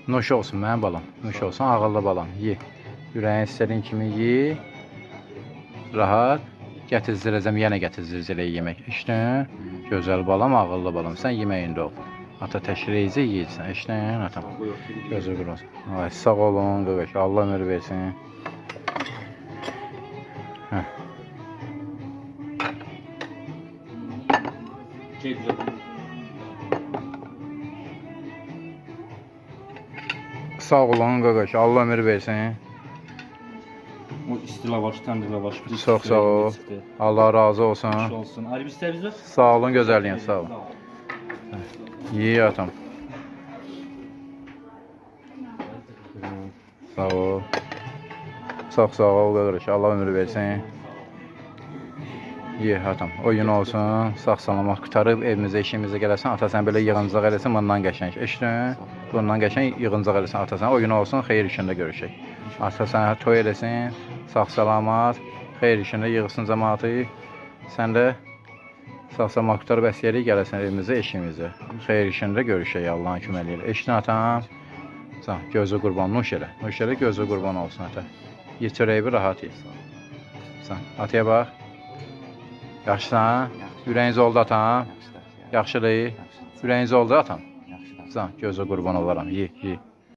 Nuş olsun mənim balam. Nuş olsun, ağıllı balam. Ye. Ürəyin istədiyin kimi ye. Rahat. Gətizdirəcəm, yenə gətizdirəcək yemək. İşte, gözəl balam, ağıllı balam. Sən yeməyində ol. Ata təşriyəcə yeyirsən. İşte, atam. Gözü qurulsun. Ay, sağ olun, qıqış. Allah ömür versin. Hə. Sağ olun, qıqış. Allah ömür versin. O isti lavaş, təndir lavaş. Çox sağ ol. Allah razı olsun. Olsun. Ayrı bir istəyiniz var? Sağ olun, gözəlliyin, sağ olun. Ye atam. Sağ ol. Çox sağ ol, qıqırış. Allah ömür versin. Ye atam. Oyun olsun. Sağ salamat qutarıb evimizə, işimizə gələsən. Ata sən belə yığıncaq eləsin, bundan qəşəng. Eşitdin? Bundan qəşəng yığıncaq eləsin. Ata sən oyun olsun, xeyir işində görüşək. Ata sən toy eləsin. Sağ salamat. Xeyir işində yığılsın cəmaatı. Sən də sağ salamat qutarıb əsgərlik gələsən evimizə, işimizə. Xeyir işində görüşək. Allahın köməyi ilə. Eşitdin atam? Sağ, gözü qurban, nuş elə. Nuş elə, gözü qurban olsun ata. Ye çörəyi bir rahat ye. Sağ, ataya bax. Yaxşısan? Ürəyiniz oldu atam? Yaxşıdır. Ürəyiniz oldu atam? Sağ, gözü qurban olaram. Ye, ye.